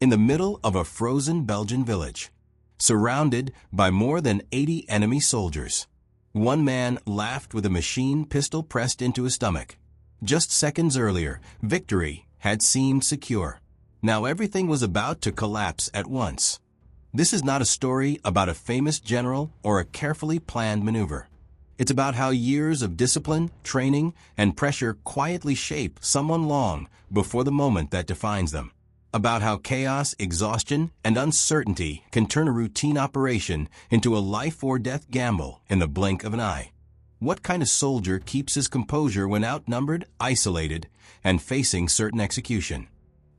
in the middle of a frozen Belgian village, surrounded by more than 80 enemy soldiers. One man laughed with a machine pistol pressed into his stomach. Just seconds earlier, victory had seemed secure. Now everything was about to collapse at once. This is not a story about a famous general or a carefully planned maneuver. It's about how years of discipline, training, and pressure quietly shape someone long before the moment that defines them. About how chaos, exhaustion, and uncertainty can turn a routine operation into a life-or-death gamble in the blink of an eye. What kind of soldier keeps his composure when outnumbered, isolated, and facing certain execution?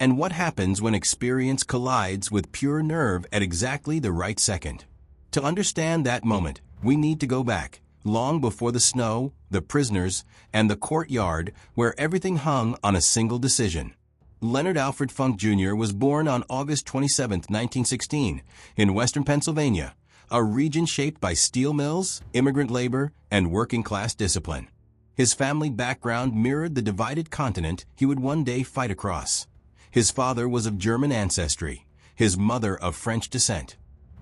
And what happens when experience collides with pure nerve at exactly the right second? To understand that moment, we need to go back, long before the snow, the prisoners, and the courtyard where everything hung on a single decision. Leonard Alfred Funk Jr. was born on August 27, 1916, in western Pennsylvania, a region shaped by steel mills, immigrant labor, and working-class discipline. His family background mirrored the divided continent he would one day fight across. His father was of German ancestry, his mother of French descent.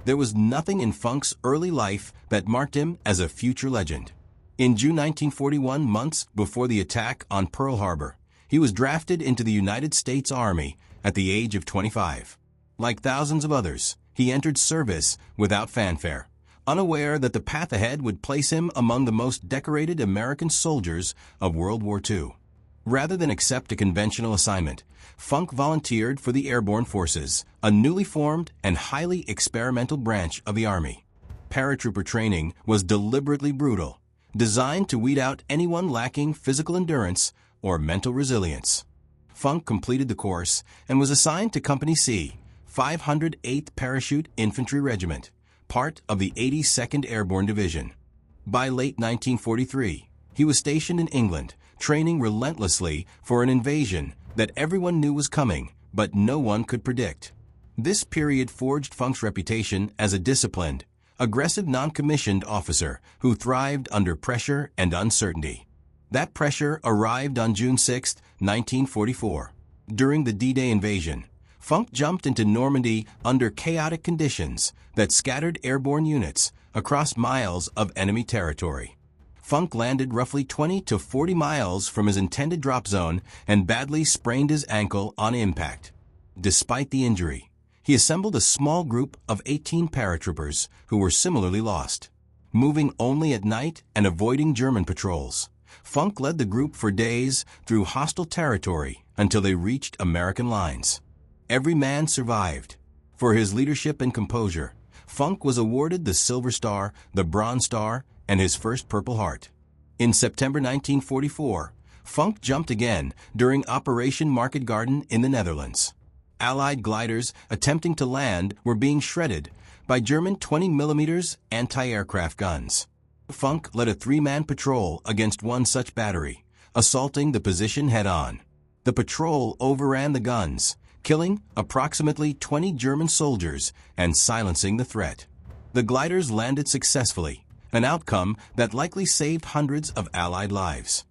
There was nothing in Funk's early life that marked him as a future legend. In June 1941, months before the attack on Pearl Harbor, he was drafted into the United States Army at the age of 25. Like thousands of others, he entered service without fanfare, unaware that the path ahead would place him among the most decorated American soldiers of World War II. Rather than accept a conventional assignment, Funk volunteered for the Airborne Forces, a newly formed and highly experimental branch of the Army. Paratrooper training was deliberately brutal, designed to weed out anyone lacking physical endurance or mental resilience. Funk completed the course and was assigned to Company C, 508th Parachute Infantry Regiment, part of the 82nd Airborne Division. By late 1943, he was stationed in England, training relentlessly for an invasion that everyone knew was coming, but no one could predict. This period forged Funk's reputation as a disciplined, aggressive non-commissioned officer who thrived under pressure and uncertainty. That pressure arrived on June 6, 1944. During the D-Day invasion, Funk jumped into Normandy under chaotic conditions that scattered airborne units across miles of enemy territory. Funk landed roughly 20 to 40 miles from his intended drop zone and badly sprained his ankle on impact. Despite the injury, he assembled a small group of 18 paratroopers who were similarly lost. Moving only at night and avoiding German patrols, Funk led the group for days through hostile territory until they reached American lines. Every man survived. For his leadership and composure, Funk was awarded the Silver Star, the Bronze Star, and his first Purple Heart. In September 1944, Funk jumped again during Operation Market Garden in the Netherlands. Allied gliders attempting to land were being shredded by German 20mm anti-aircraft guns. Funk led a three-man patrol against one such battery, assaulting the position head-on. The patrol overran the guns, killing approximately 20 German soldiers and silencing the threat. The gliders landed successfully, an outcome that likely saved hundreds of Allied lives.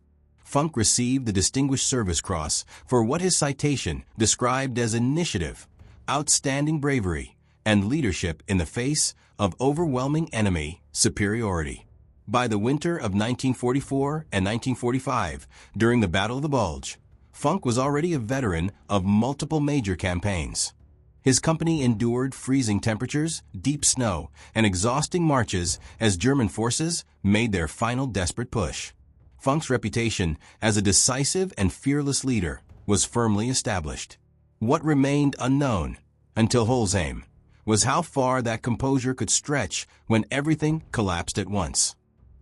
Funk received the Distinguished Service Cross for what his citation described as initiative, outstanding bravery, and leadership in the face of overwhelming enemy superiority. By the winter of 1944 and 1945, during the Battle of the Bulge, Funk was already a veteran of multiple major campaigns. His company endured freezing temperatures, deep snow, and exhausting marches as German forces made their final desperate push. Funk's reputation as a decisive and fearless leader was firmly established. What remained unknown, until Holzheim, was how far that composure could stretch when everything collapsed at once.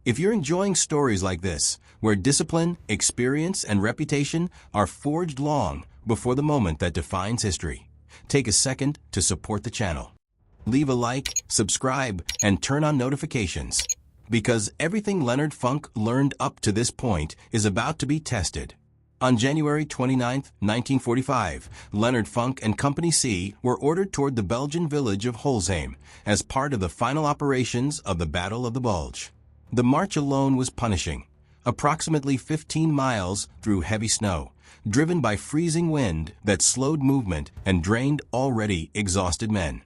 If you're enjoying stories like this, where discipline, experience, and reputation are forged long before the moment that defines history, take a second to support the channel. Leave a like, subscribe, and turn on notifications, because everything Leonard Funk learned up to this point is about to be tested. On January 29, 1945, Leonard Funk and Company C were ordered toward the Belgian village of Holzheim as part of the final operations of the Battle of the Bulge. The march alone was punishing. Approximately 15 miles through heavy snow, driven by freezing wind that slowed movement and drained already exhausted men.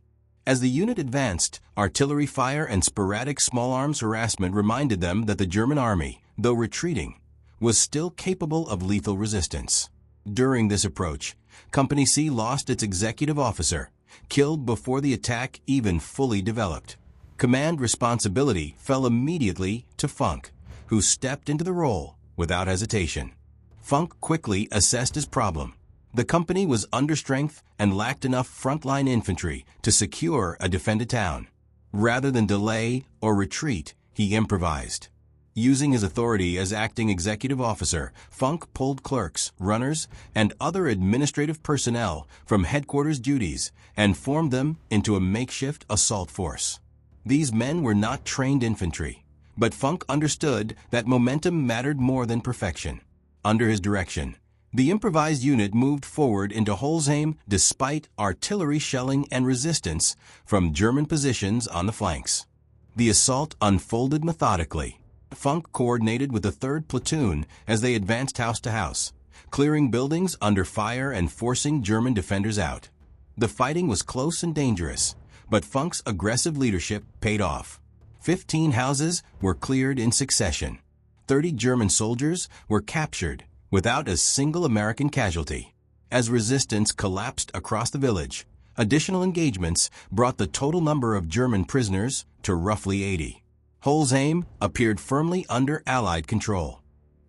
As the unit advanced, artillery fire and sporadic small arms harassment reminded them that the German army, though retreating, was still capable of lethal resistance. During this approach, Company C lost its executive officer, killed before the attack even fully developed. Command responsibility fell immediately to Funk, who stepped into the role without hesitation. Funk quickly assessed his problem. The company was understrength and lacked enough frontline infantry to secure a defended town. Rather than delay or retreat, he improvised. Using his authority as acting executive officer, Funk pulled clerks, runners, and other administrative personnel from headquarters duties and formed them into a makeshift assault force. These men were not trained infantry, but Funk understood that momentum mattered more than perfection. Under his direction, the improvised unit moved forward into Holzheim despite artillery shelling and resistance from German positions on the flanks. The assault unfolded methodically. Funk coordinated with the 3rd Platoon as they advanced house to house, clearing buildings under fire and forcing German defenders out. The fighting was close and dangerous, but Funk's aggressive leadership paid off. 15 houses were cleared in succession. 30 German soldiers were captured without a single American casualty. As resistance collapsed across the village, additional engagements brought the total number of German prisoners to roughly 80. Holzheim appeared firmly under Allied control.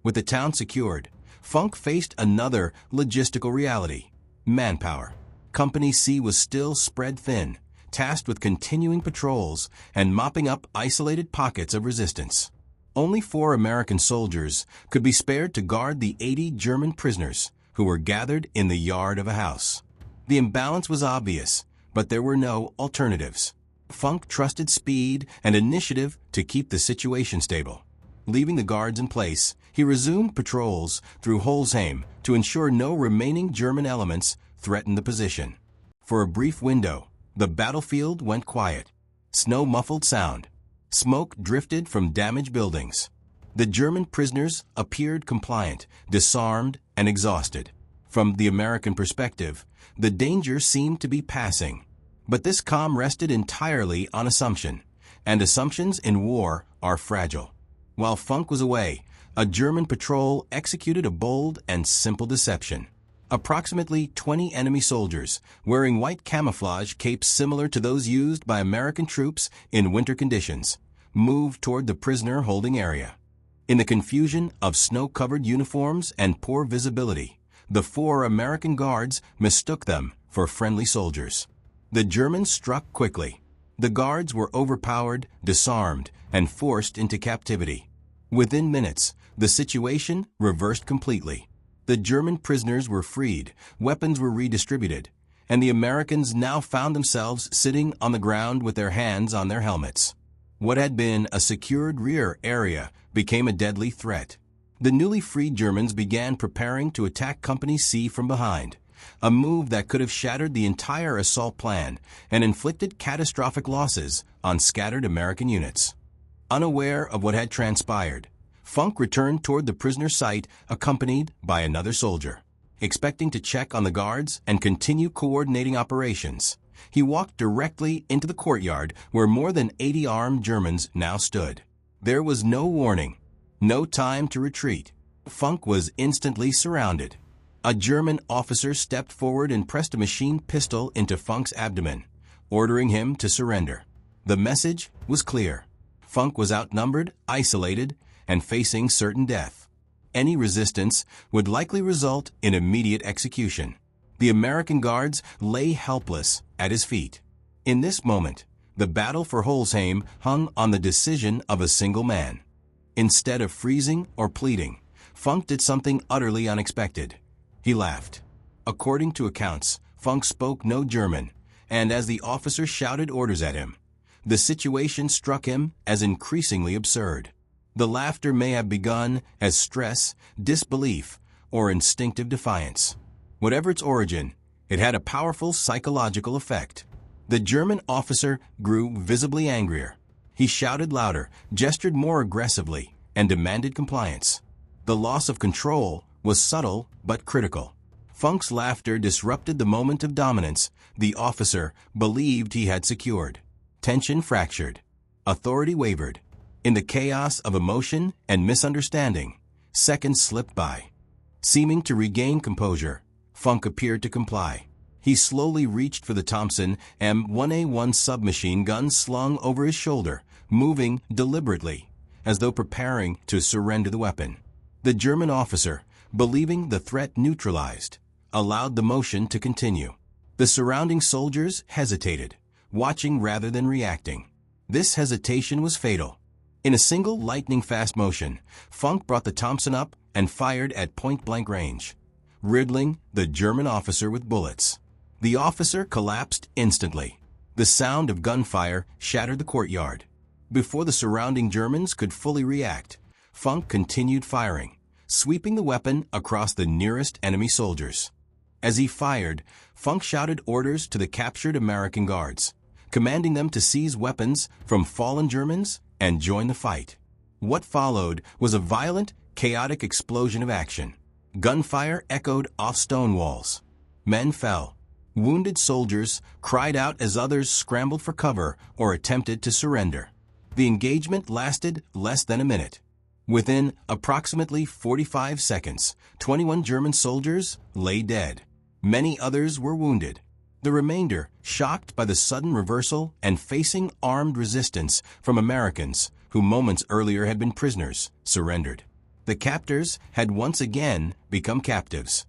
With the town secured, Funk faced another logistical reality: manpower. Company C was still spread thin, tasked with continuing patrols and mopping up isolated pockets of resistance. Only 4 American soldiers could be spared to guard the 80 German prisoners who were gathered in the yard of a house. The imbalance was obvious, but there were no alternatives. Funk trusted speed and initiative to keep the situation stable. Leaving the guards in place, he resumed patrols through Holzheim to ensure no remaining German elements threatened the position. For a brief window, the battlefield went quiet. Snow-muffled sound. Smoke drifted from damaged buildings. The German prisoners appeared compliant, disarmed, and exhausted. From the American perspective, the danger seemed to be passing. But this calm rested entirely on assumption, and assumptions in war are fragile. While Funk was away, a German patrol executed a bold and simple deception. Approximately 20 enemy soldiers, wearing white camouflage capes similar to those used by American troops in winter conditions, moved toward the prisoner-holding area. In the confusion of snow-covered uniforms and poor visibility, the 4 American guards mistook them for friendly soldiers. The Germans struck quickly. The guards were overpowered, disarmed, and forced into captivity. Within minutes, the situation reversed completely. The German prisoners were freed, weapons were redistributed, and the Americans now found themselves sitting on the ground with their hands on their helmets. What had been a secured rear area became a deadly threat. The newly freed Germans began preparing to attack Company C from behind, a move that could have shattered the entire assault plan and inflicted catastrophic losses on scattered American units. Unaware of what had transpired, Funk returned toward the prisoner site accompanied by another soldier. Expecting to check on the guards and continue coordinating operations, he walked directly into the courtyard where more than 80 armed Germans now stood. There was no warning, no time to retreat. Funk was instantly surrounded. A German officer stepped forward and pressed a machine pistol into Funk's abdomen, ordering him to surrender. The message was clear. Funk was outnumbered, isolated, and facing certain death. Any resistance would likely result in immediate execution. The American guards lay helpless at his feet. In this moment, the battle for Holzheim hung on the decision of a single man. Instead of freezing or pleading, Funk did something utterly unexpected. He laughed. According to accounts, Funk spoke no German, and as the officer shouted orders at him, the situation struck him as increasingly absurd. The laughter may have begun as stress, disbelief, or instinctive defiance. Whatever its origin, it had a powerful psychological effect. The German officer grew visibly angrier. He shouted louder, gestured more aggressively, and demanded compliance. The loss of control was subtle but critical. Funk's laughter disrupted the moment of dominance the officer believed he had secured. Tension fractured. Authority wavered. In the chaos of emotion and misunderstanding, seconds slipped by. Seeming to regain composure, Funk appeared to comply. He slowly reached for the Thompson M1A1 submachine gun slung over his shoulder, moving deliberately, as though preparing to surrender the weapon. The German officer, believing the threat neutralized, allowed the motion to continue. The surrounding soldiers hesitated, watching rather than reacting. This hesitation was fatal. In a single lightning-fast motion, Funk brought the Thompson up and fired at point-blank range, riddling the German officer with bullets. The officer collapsed instantly. The sound of gunfire shattered the courtyard. Before the surrounding Germans could fully react, Funk continued firing, sweeping the weapon across the nearest enemy soldiers. As he fired, Funk shouted orders to the captured American guards, commanding them to seize weapons from fallen Germans and join the fight. What followed was a violent, chaotic explosion of action. Gunfire echoed off stone walls. Men fell. Wounded soldiers cried out as others scrambled for cover or attempted to surrender. The engagement lasted less than a minute. Within approximately 45 seconds, 21 German soldiers lay dead. Many others were wounded. The remainder, shocked by the sudden reversal and facing armed resistance from Americans who moments earlier had been prisoners, surrendered. The captors had once again become captives.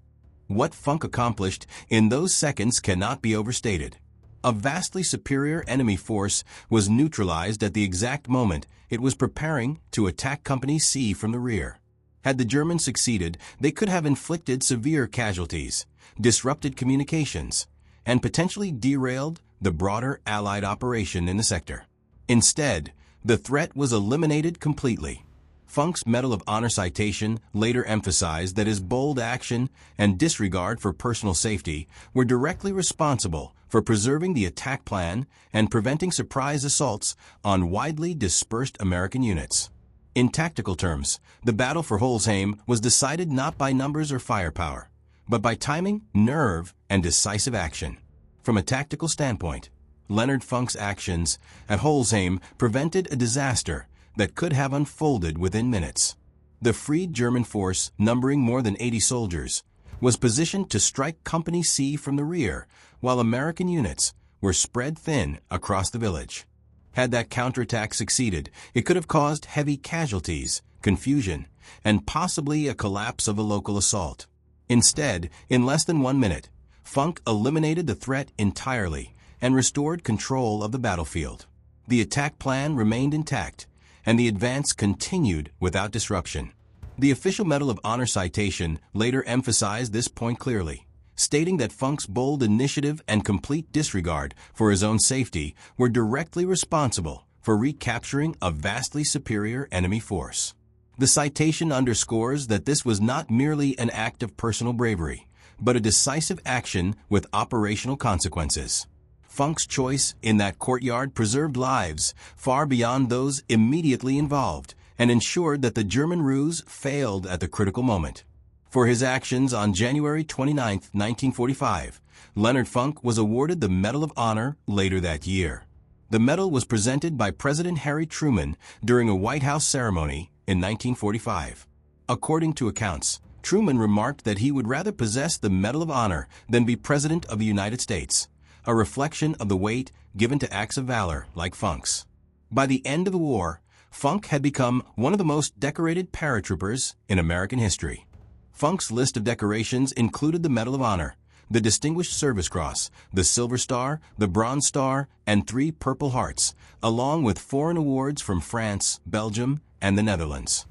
What Funk accomplished in those seconds cannot be overstated. A vastly superior enemy force was neutralized at the exact moment it was preparing to attack Company C from the rear. Had the Germans succeeded, they could have inflicted severe casualties, disrupted communications, and potentially derailed the broader Allied operation in the sector. Instead, the threat was eliminated completely. Funk's Medal of Honor citation later emphasized that his bold action and disregard for personal safety were directly responsible for preserving the attack plan and preventing surprise assaults on widely dispersed American units. In tactical terms, the battle for Holzheim was decided not by numbers or firepower, but by timing, nerve, and decisive action. From a tactical standpoint, Leonard Funk's actions at Holzheim prevented a disaster that could have unfolded within minutes. The freed German force, numbering more than 80 soldiers, was positioned to strike Company C from the rear, while American units were spread thin across the village. Had that counterattack succeeded, it could have caused heavy casualties, confusion, and possibly a collapse of a local assault. Instead, in less than 1 minute, Funk eliminated the threat entirely and restored control of the battlefield. The attack plan remained intact, and the advance continued without disruption. The official Medal of Honor citation later emphasized this point clearly, stating that Funk's bold initiative and complete disregard for his own safety were directly responsible for recapturing a vastly superior enemy force. The citation underscores that this was not merely an act of personal bravery, but a decisive action with operational consequences. Funk's choice in that courtyard preserved lives far beyond those immediately involved and ensured that the German ruse failed at the critical moment. For his actions on January 29, 1945, Leonard Funk was awarded the Medal of Honor later that year. The medal was presented by President Harry Truman during a White House ceremony in 1945. According to accounts, Truman remarked that he would rather possess the Medal of Honor than be President of the United States, a reflection of the weight given to acts of valor like Funk's. By the end of the war, Funk had become one of the most decorated paratroopers in American history. Funk's list of decorations included the Medal of Honor, the Distinguished Service Cross, the Silver Star, the Bronze Star, and 3 Purple Hearts, along with foreign awards from France, Belgium, and the Netherlands.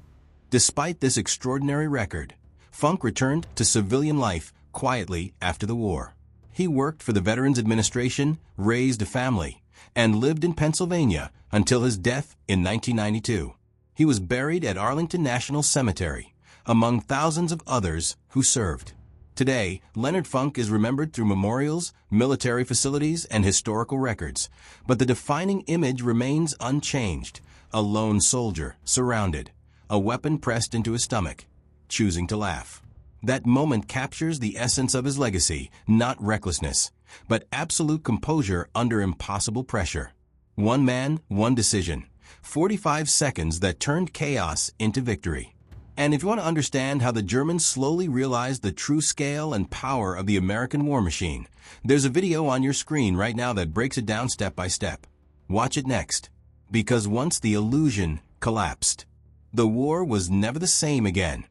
Despite this extraordinary record, Funk returned to civilian life quietly after the war. He worked for the Veterans Administration, raised a family, and lived in Pennsylvania until his death in 1992. He was buried at Arlington National Cemetery, among thousands of others who served. Today, Leonard Funk is remembered through memorials, military facilities, and historical records, but the defining image remains unchanged: a lone soldier, surrounded, a weapon pressed into his stomach, choosing to laugh. That moment captures the essence of his legacy, not recklessness, but absolute composure under impossible pressure. One man, one decision. 45 seconds that turned chaos into victory. And if you want to understand how the Germans slowly realized the true scale and power of the American war machine, there's a video on your screen right now that breaks it down step by step. Watch it next. Because once the illusion collapsed, the war was never the same again.